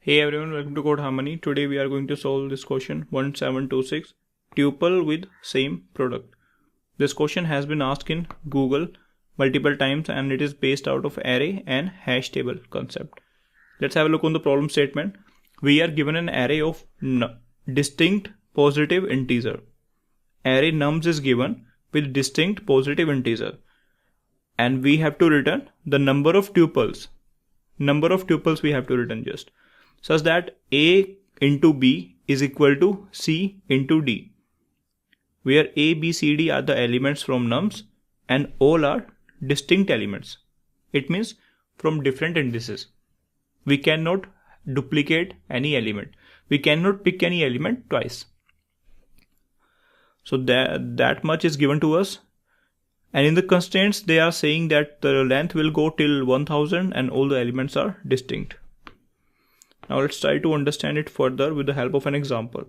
Hey everyone, welcome to Code Harmony. Today we are going to solve this question 1726, tuple with same product. This question has been asked in Google multiple times and it is based out of array and hash table concept. Let's have a look on the problem statement. We are given an array of distinct positive integer. Array nums is given with distinct positive integer and we have to return the number of tuples. Number of tuples we have to return just such that A into B is equal to C into D, where A, B, C, D are the elements from nums and all are distinct elements. It means from different indices. We cannot duplicate any element. We cannot pick any element twice. So that much is given to us. And in the constraints, they are saying that the length will go till 1000 and all the elements are distinct. Now let's try to understand it further with the help of an example.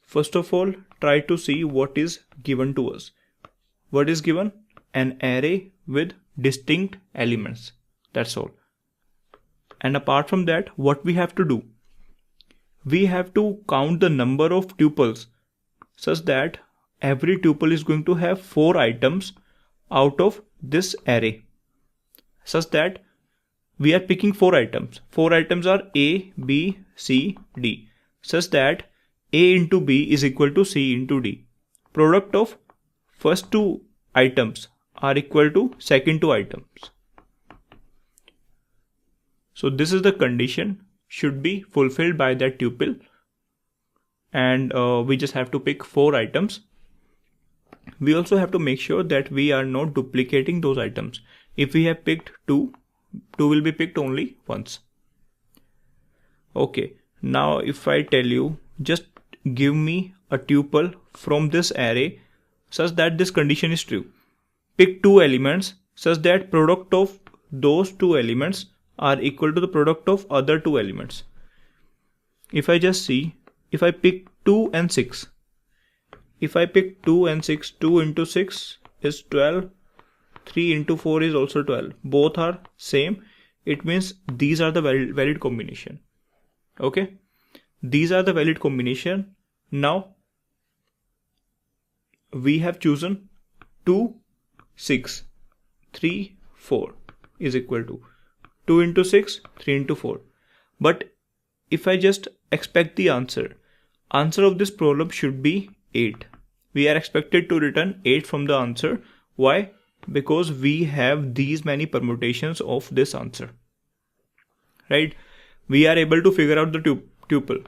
First of all, try to see what is given to us. What is given? An array with distinct elements. That's all. And apart from that, what we have to do? We have to count the number of tuples such that every tuple is going to have 4 items out of this array. Such that we are picking 4 items. 4 items are A, B, C, D. Such that A into B is equal to C into D. Product of first 2 items are equal to second 2 items. So this is the condition should be fulfilled by that tuple. And we just have to pick 4 items. We also have to make sure that we are not duplicating those items. If we have picked 2 will be picked only once. Okay, now if I tell you just give me a tuple from this array such that this condition is true. Pick 2 elements such that product of those 2 elements are equal to the product of other 2 elements. If I just see, if I pick 2 and 6, if I pick 2 and 6, 2 into 6 is 12. 3 into 4 is also 12. Both are same. It means these are the valid combination. Okay. These are the valid combination. Now we have chosen 2, 6, 3, 4 is equal to 2 into 6, 3 into 4. But if I just expect the answer of this problem should be 8. We are expected to return 8 from the answer. Why? Because we have these many permutations of this answer, right? We are able to figure out the tuple.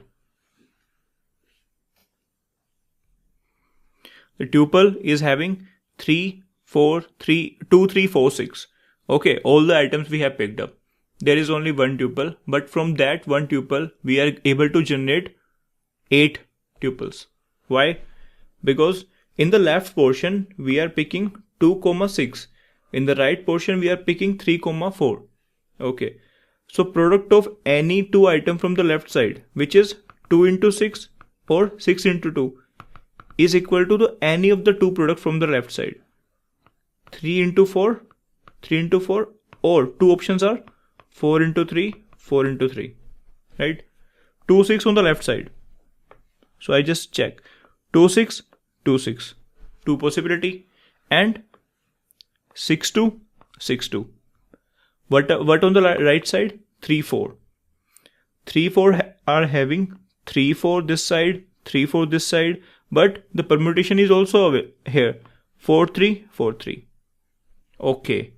The tuple is having 3, 4, 3, 2, 3, 4, 6. Okay, all the items we have picked up. There is only one tuple, but from that one tuple, we are able to generate 8 tuples. Why? Because in the left portion, we are picking 2, 6. In the right portion, we are picking 3, 4. Okay. So product of any 2 item from the left side, which is 2 into 6 or 6 into 2, is equal to any of the 2 products from the left side. 3 into 4, 3 into 4, or 2 options are 4 into 3, 4 into 3. Right? 2, 6 on the left side. So I just check. 2, 6, 2, 6. 2 possibility. And 6, 2, 6, 2. What on the right side? 3, 4. 3, 4 are having 3, 4 this side, 3, 4 this side. But the permutation is also here. 4, 3, 4, 3. Okay.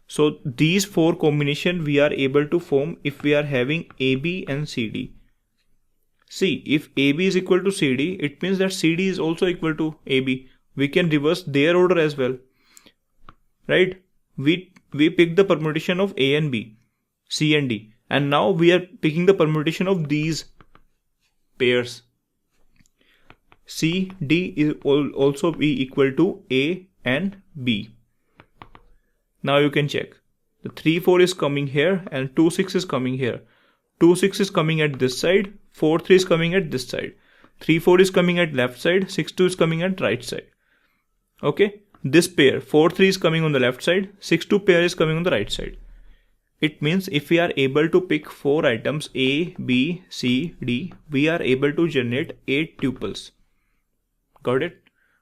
So these 4 combination we are able to form if we are having AB and CD. See, if AB is equal to CD, it means that CD is also equal to AB. We can reverse their order as well, right? We pick the permutation of A and B, C and D, and now we are picking the permutation of these pairs. C, D is also be equal to A and B. Now you can check. The 3, 4 is coming here and 2, 6 is coming here. 2, 6 is coming at this side, 4, 3 is coming at this side. 3, 4 is coming at left side, 6, 2 is coming at right side. Okay, this pair 4, 3 is coming on the left side, 6, 2 pair is coming on the right side. it means if we are able to pick 4 items A, B, C, D, we are able to generate 8 tuples. Got it?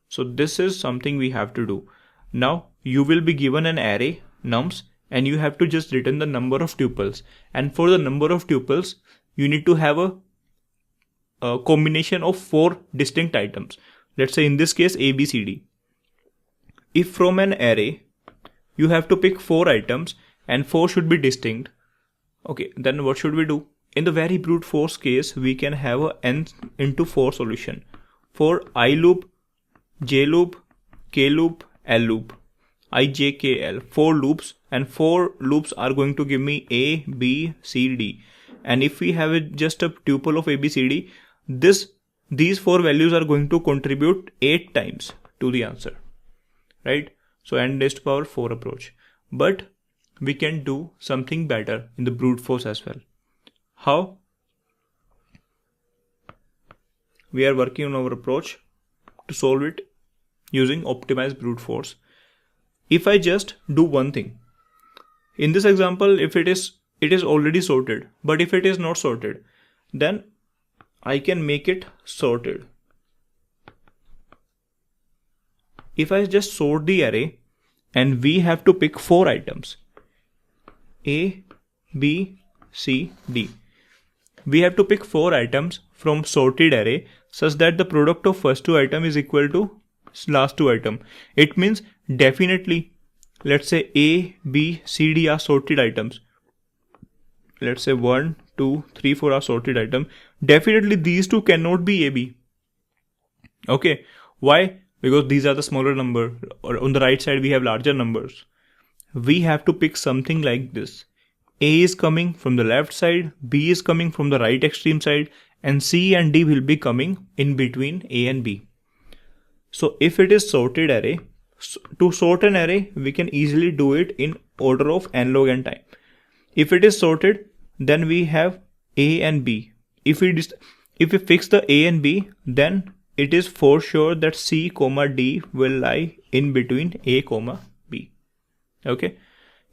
So this is something we have to do. Now you will be given an array nums and you have to just return the number of tuples, and for the number of tuples you need to have a combination of 4 distinct items. Let's say in this case A, B, C, D. If from an array you have to pick 4 items and 4 should be distinct, okay, then what should we do? In the very brute force case, we can have a n into 4 solution for I loop, j loop, k loop, l loop, I, j, k, l, 4 loops, and 4 loops are going to give me A, B, C, D. And if we have just a tuple of A, B, C, D, these 4 values are going to contribute 8 times to the answer, right? So n raised to power 4 approach. But we can do something better in the brute force as well. How? We are working on our approach to solve it using optimized brute force. If I just do one thing, in this example, if it is already sorted, but if it is not sorted, then I can make it sorted. If I just sort the array and we have to pick 4 items A, B, C, D. We have to pick 4 items from sorted array such that the product of first 2 items is equal to last 2 items. It means definitely, let's say A, B, C, D are sorted items. Let's say 1, 2, 3, 4 are sorted items. Definitely these 2 cannot be A, B. Okay. Why? Because these are the smaller number, or on the right side we have larger numbers. We have to pick something like this. A is coming from the left side, B is coming from the right extreme side, and C and D will be coming in between A and B. So if it is sorted array, to sort an array, we can easily do it in order of n log n time. If it is sorted, then we have A and B. If we fix the A and B, then it is for sure that C, D will lie in between A, B. Okay.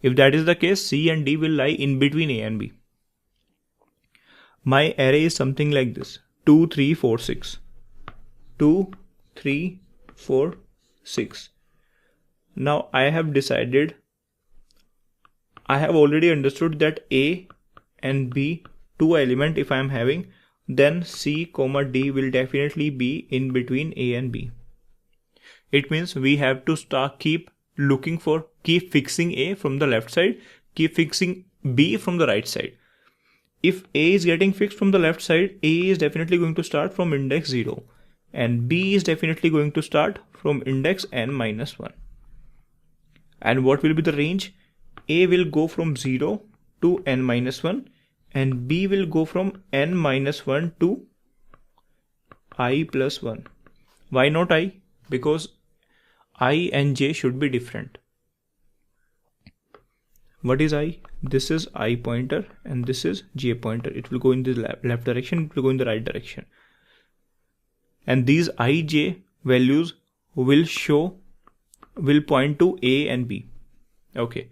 If that is the case, C and D will lie in between A and B. My array is something like this. 2, 3, 4, 6. 2, 3, 4, 6. Now I have already understood that A and B, 2 element if I am having, then C, D will definitely be in between A and B. It means we have to keep fixing A from the left side, keep fixing B from the right side. If A is getting fixed from the left side, A is definitely going to start from index 0 and B is definitely going to start from index n-1. And what will be the range? A will go from 0 to n-1 and B will go from n-1 to I plus 1. Why not I? Because I and J should be different. What is I? This is I pointer and this is J pointer. It will go in the left direction, it will go in the right direction. And these I, J values will point to A and B. Okay.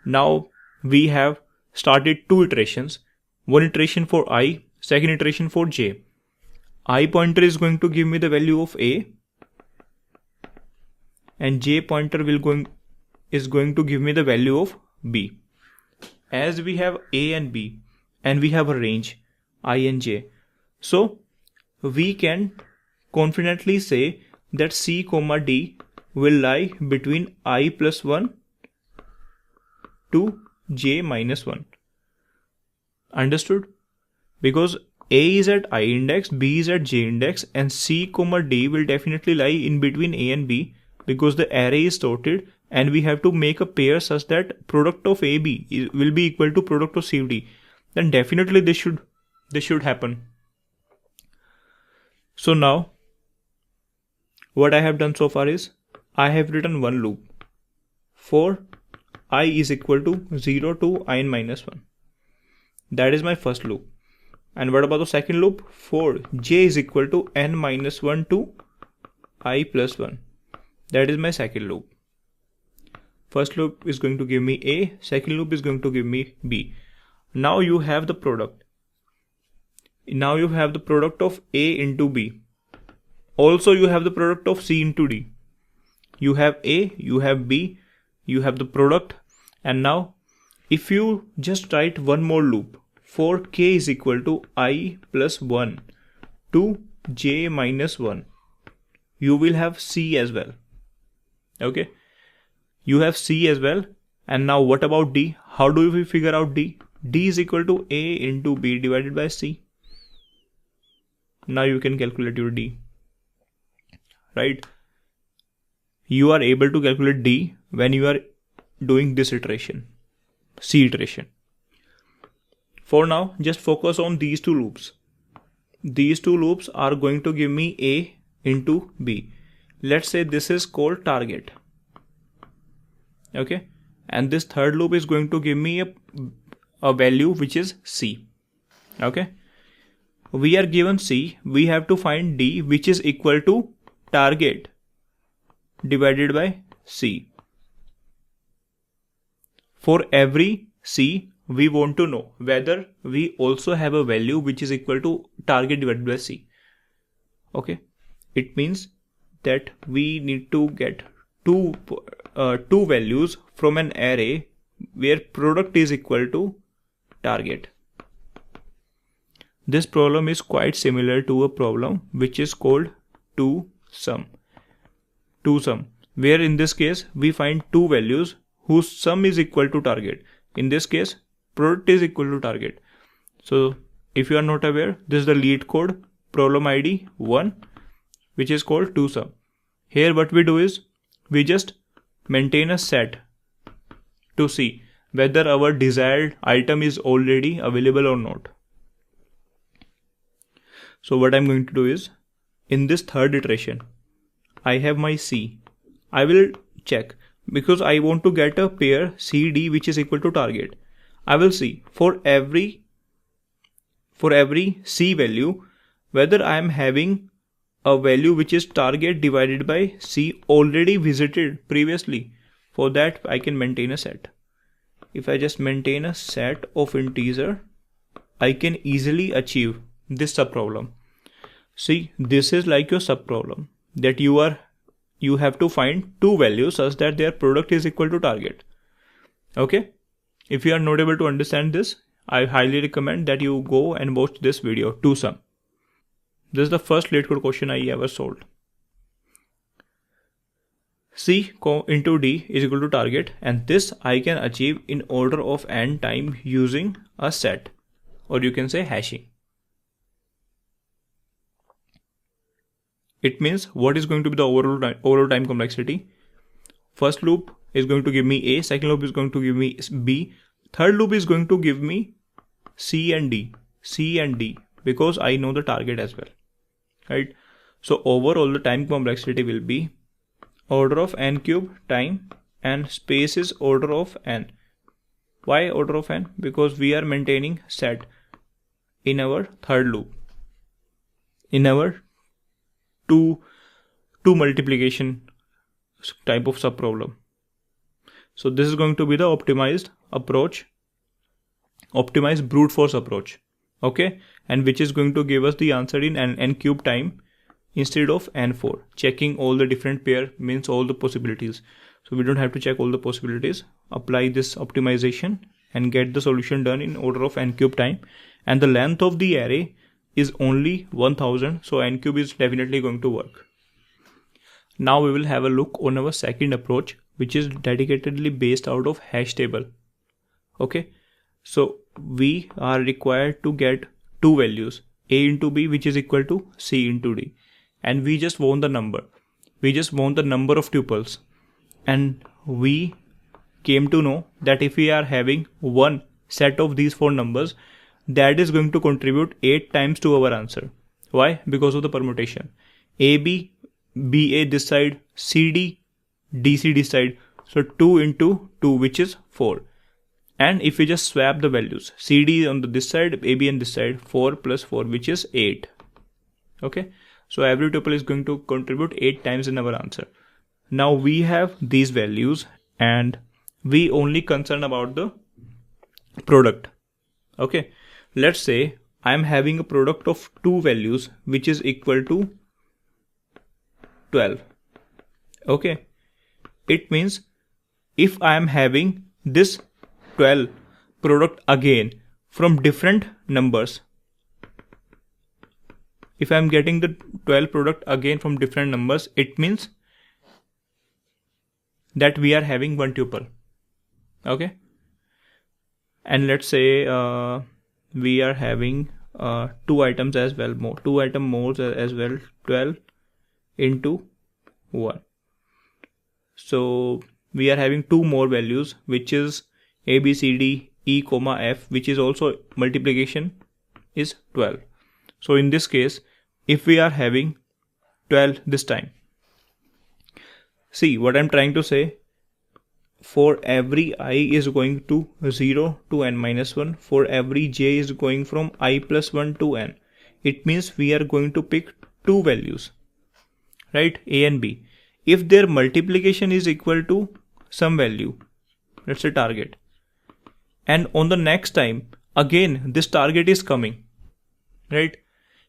Now we have started 2 iterations. One iteration for I, second iteration for J. I pointer is going to give me the value of A and J pointer is going to give me the value of B. As we have A and B and we have a range I and J, so we can confidently say that C, D will lie between I plus 1 to J minus 1. Understood? Because A is at I index, B is at J index, and C, D will definitely lie in between A and B because the array is sorted and we have to make a pair such that product of AB will be equal to product of CD. Then definitely this should happen. So now what I have done so far is I have written one loop for I is equal to 0 to in-1. That is my first loop. And what about the second loop? For J is equal to n-1 to I plus 1. That is my second loop. First loop is going to give me A, second loop is going to give me B. Now you have the product. Now you have the product of A into B. Also you have the product of C into D. You have A, you have B, you have the product, and now if you just write one more loop for K is equal to I plus 1 to J minus 1, you will have C as well. Okay, you have C as well. And now what about D? How do we figure out D? D is equal to A into B divided by C. Now you can calculate your D, right? You are able to calculate D when you are doing this iteration, C iteration. For now, just focus on these two loops. These two loops are going to give me A into B. Let's say this is called target. Okay, and this third loop is going to give me a value which is C. Okay, we are given C, we have to find D, which is equal to target divided by C. For every C, we want to know whether we also have a value which is equal to target divided by C. Okay, it means that we need to get two values from an array where product is equal to target. This problem is quite similar to a problem which is called two-sum, where in this case we find two values whose sum is equal to target. In this case, product is equal to target. So if you are not aware, this is the LeetCode problem ID 1, which is called two-sum. Here what we do is we just maintain a set to see whether our desired item is already available or not. So what I'm going to do is, in this third iteration, I have my C. I will check because I want to get a pair CD which is equal to target. I will see for every C value whether I am having a value which is target divided by C already visited previously. For that I can maintain a set. If I just maintain a set of integer, I can easily achieve this subproblem. See, this is like your subproblem that you have to find two values such that their product is equal to target. Okay, if you are not able to understand this, I highly recommend that you go and watch this video, two-sum. This is the first LeetCode question I ever solved. C into D is equal to target, and this I can achieve in order of n time using a set, or you can say hashing. It means what is going to be the overall time complexity? First loop is going to give me A, second loop is going to give me B, third loop is going to give me C and D, because I know the target as well, right? So overall the time complexity will be order of n cube time, and space is order of n. Why order of n? Because we are maintaining set in our third loop, in our two multiplication type of subproblem. So this is going to be the optimized approach, optimized brute force approach. Okay, and which is going to give us the answer in n cube time instead of n4. Checking all the different pair means all the possibilities. So we don't have to check all the possibilities. Apply this optimization and get the solution done in order of n cube time. And the length of the array is only 1000, so n cube is definitely going to work. Now we will have a look on our second approach, which is dedicatedly based out of hash table. Okay, so we are required to get two values, A into B, which is equal to C into D, and we just want the number. We just want the number of tuples, and we came to know that if we are having one set of these four numbers, that is going to contribute 8 times to our answer. Why? Because of the permutation. AB, BA this side, CD, DC this side. So 2 into 2, which is 4. And if we just swap the values, CD on this side, AB on this side, 4 plus 4, which is 8. Okay. So every tuple is going to contribute 8 times in our answer. Now we have these values and we only concerned about the product. Okay, let's say I'm having a product of two values which is equal to 12. Okay, it means if I am having this 12 product again from different numbers, if I am getting the 12 product again from different numbers, it means that we are having one tuple. Okay, and let's say we are having two items as well, two item more as well, 12 into 1. So we are having two more values, which is a, b, c, d, e, comma, f, which is also multiplication is 12. So in this case, if we are having 12 this time, see what I'm trying to say, for every I is going to 0 to n minus 1, for every j is going from I plus 1 to n. It means we are going to pick two values, right, a and b. If their multiplication is equal to some value, let's say target, and on the next time again this target is coming, right,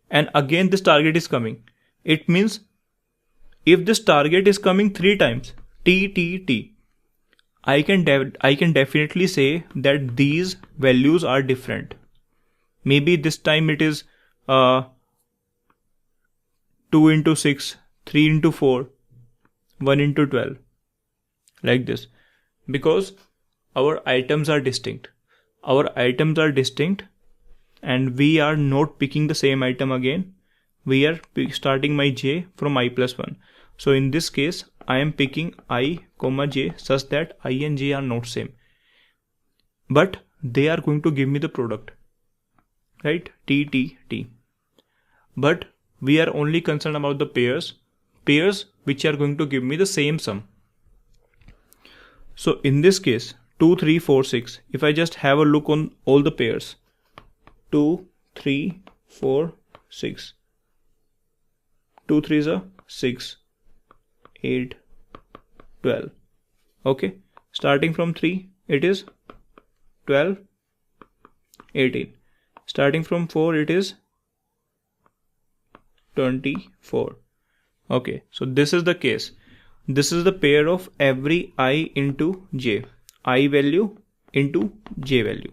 and again this target is coming, it means if this target is coming 3 times, t, I can definitely say that these values are different. Maybe this time it is 2 into 6, 3 into 4, 1 into 12, like this, because our items are distinct. Our items are distinct and we are not picking the same item again. We are starting my j from I plus 1. So in this case, I am picking I, j such that I and j are not same. But they are going to give me the product, right? T. But we are only concerned about the pairs which are going to give me the same sum. So in this case, 2, 3, 4, 6, if I just have a look on all the pairs, 2, 3, 4, 6, 2 3s are 6, 8, 12. Okay, starting from 3 it is 12, 18. Starting from 4 it is 24. Okay, so this is the case. This is the pair of every I into j, I value into j value.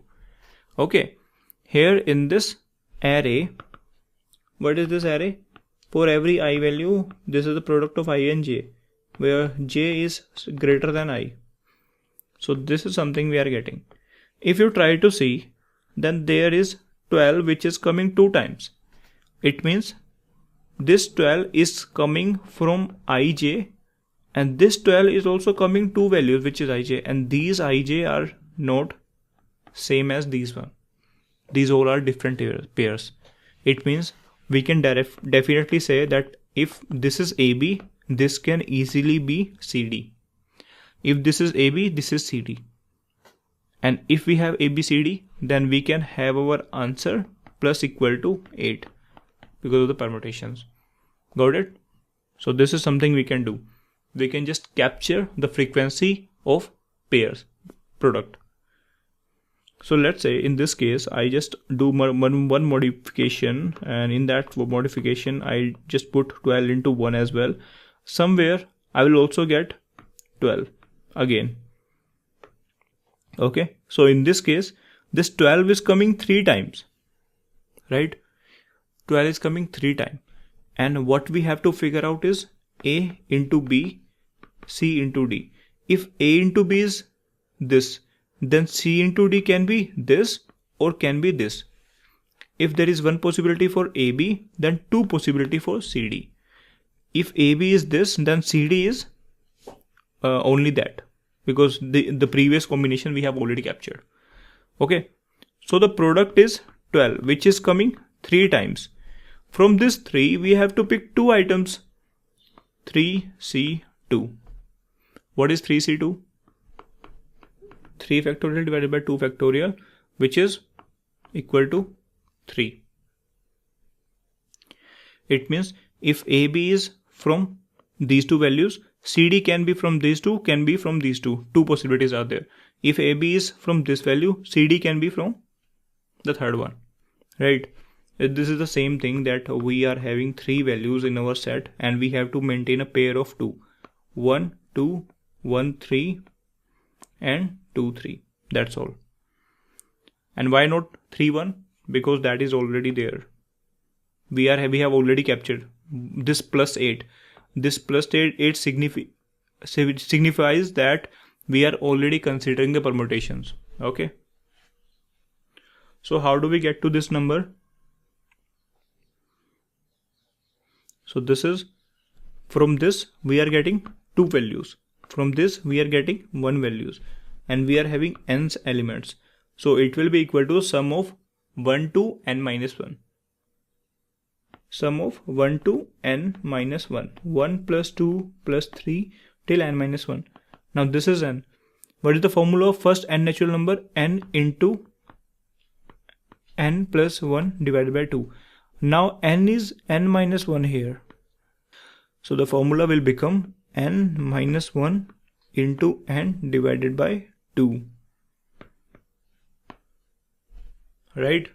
Okay, here in this array, what is this array? For every I value, this is the product of I and j, where j is greater than I. So this is something we are getting. If you try to see, then there is 12 which is coming 2 times. It means this 12 is coming from ij, and this 12 is also coming 2 values, which is ij, and these ij are not same as these one. These all are different pairs. It means we can definitely say that if this is AB, this can easily be CD. If this is AB, this is CD. And if we have ABCD, then we can have our answer plus equal to 8 because of the permutations. Got it? So this is something we can do. We can just capture the frequency of pairs product. So let's say in this case, I just do one modification, and in that modification, I just put 12 into 1 as well. Somewhere I will also get 12 again. Okay, so in this case, this 12 is coming 3 times, right? 12 is coming 3 times. And what we have to figure out is A into B, C into D. If A into B is this, then C into D can be this or can be this. If there is one possibility for AB, then 2 possibility for CD. If AB is this, then CD is only that, because the previous combination we have already captured. Okay, so the product is 12, which is coming 3 times. From this 3, we have to pick 2 items. 3C2. What is 3C2? 3 factorial divided by 2 factorial, which is equal to 3. It means if AB is from these 2 values, CD can be from these two, can be from these two. Two possibilities are there. If AB is from this value, CD can be from the third one, right? This is the same thing that we are having three values in our set and we have to maintain a pair of two. 1, 2, 1, 3 and 2, 3. That's all. And why not 3, 1? Because that is already there. We have already captured this plus 8. This plus 8 signifies that we are already considering the permutations. Okay. So how do we get to this number? So this is, from this we are getting two values. From this we are getting one values. And we are having n elements. So it will be equal to sum of 1 to n minus 1. Sum of 1 to n minus 1. 1 plus 2 plus 3 till n minus 1. Now this is n. What is the formula of first n natural number? N into n plus 1 divided by 2. Now n is n minus 1 here. So the formula will become n minus 1 into n divided by 2. Right?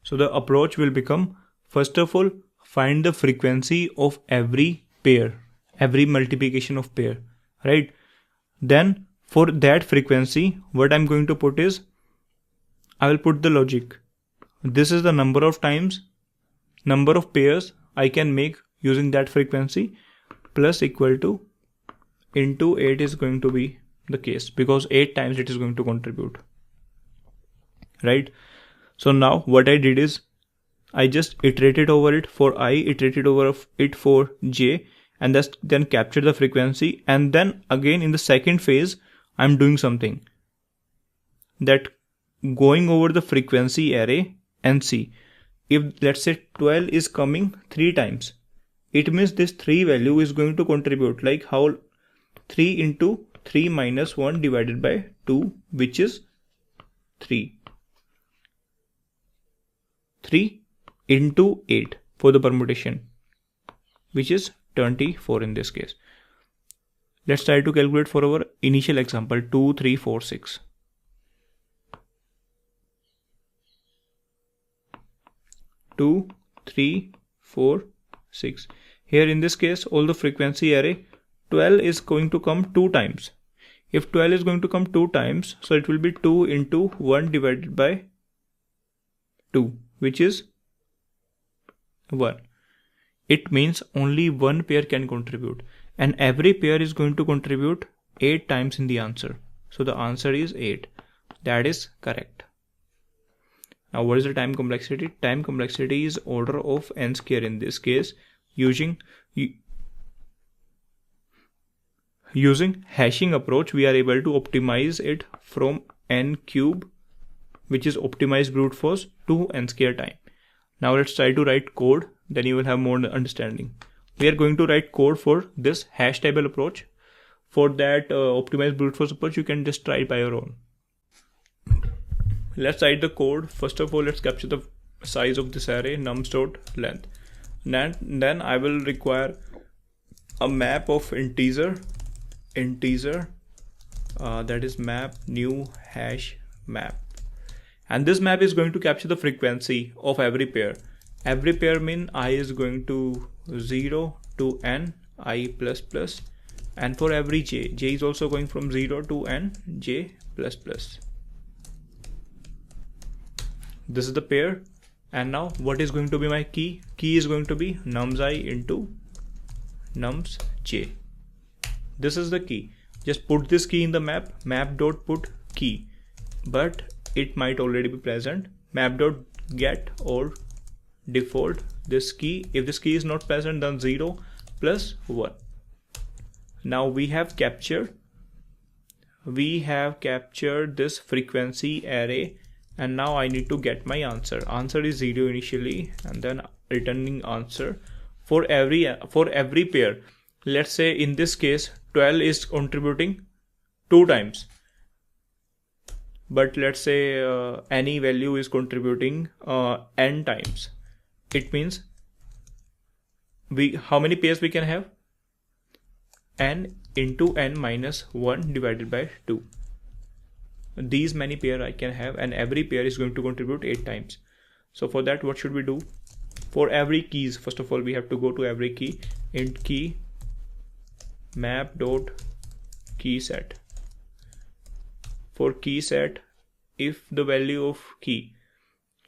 So the approach will become, first of all, find the frequency of every pair, every multiplication of pair, right? Then for that frequency, what I'm going to put is, I will put the logic. This is the number of times, number of pairs I can make using that frequency, plus equal to into 8 is going to be the case, because 8 times it is going to contribute, right? So now what I did is, I just iterated over it for I, iterated over it for j, and then captured the frequency. And then again in the second phase, I'm doing something, that going over the frequency array and see if, let's say, 12 is coming 3 times. It means this 3 value is going to contribute, like how 3 into 3 minus 1 divided by 2, which is 3. 3 into 8 for the permutation, which is 24 in this case. Let's try to calculate for our initial example, 2, 3, 4, 6. 2, 3, 4, 6. Here in this case, all the frequency array, 12 is going to come 2 times. If 12 is going to come 2 times, so it will be 2 into 1 divided by 2, which is 1. It means only one pair can contribute, and every pair is going to contribute 8 times in the answer. So the answer is 8. That is correct. Now what is the time complexity? Time complexity is order of n square in this case. Using hashing approach, we are able to optimize it from n cube, which is optimized brute force, to n square time. Now let's try to write code, then you will have more understanding. We are going to write code for this hash table approach. For that optimized brute force approach, you can just try it by your own. Let's write the code. First of all, let's capture the size of this array, nums.length. Then I will require a map of integer, that is map new hash map. And this map is going to capture the frequency of every pair. Every pair mean I is going to 0 to n, I plus plus. And for every j is also going from 0 to n, j plus plus. This is the pair. And now what is going to be my key? Key is going to be nums I into nums j. This is the key. Just put this key in the map, map.put key. But it might already be present. Map.get or default this key. If this key is not present, then 0 plus 1. Now we have captured this frequency array, and now I need to get my answer. Answer is 0 initially, and then returning answer for every pair. Let's say in this case 12 is contributing 2 times, but let's say any value is contributing n times. It means how many pairs we can have? n into n minus 1 divided by 2. These many pair I can have, and every pair is going to contribute 8 times. So for that, what should we do? For every keys, first of all, we have to go to every key, int key map dot key set. For key set, if the value of key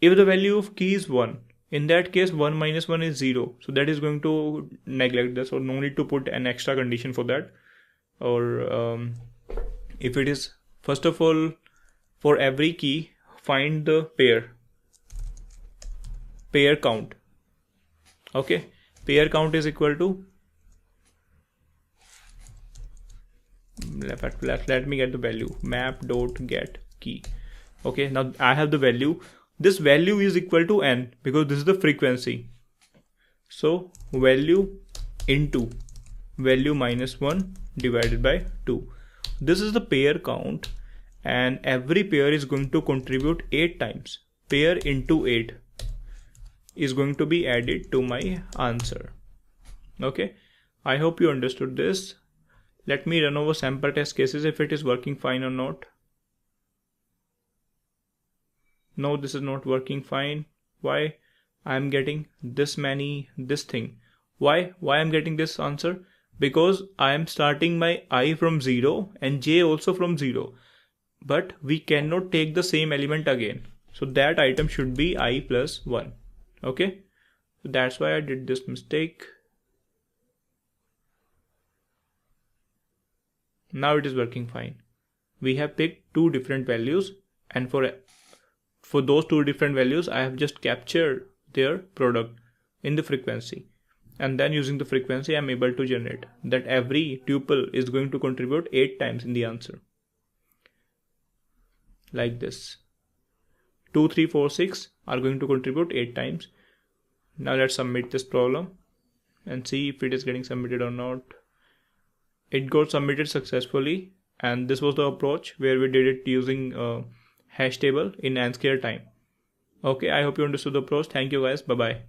is 1, in that case 1 minus 1 is 0, so that is going to neglect this, or no need to put an extra condition for that. Or if it is, first of all, for every key, find the pair count. Okay, pair count is equal to, let me get the value, map dot get key. Okay, now I have the value. This value is equal to n because this is the frequency. So value into value minus 1 divided by 2. This is the pair count, and every pair is going to contribute 8 times. Pair into 8 is going to be added to my answer. Okay, I hope you understood this. Let me run over sample test cases if it is working fine or not. No, this is not working fine. Why? I am getting this thing. Why I am getting this answer? Because I am starting my I from 0 and j also from 0. But we cannot take the same element again. So that item should be I plus 1. Okay? So that's why I did this mistake. Now it is working fine. We have picked 2 different values, and for those 2 different values, I have just captured their product in the frequency. And then using the frequency, I am able to generate that every tuple is going to contribute 8 times in the answer. Like this. 2, 3, 4, 6 are going to contribute 8 times. Now let's submit this problem and see if it is getting submitted or not. It got submitted successfully, and this was the approach where we did it using hash table in n square time. Okay, I hope you understood the approach. Thank you guys. Bye bye.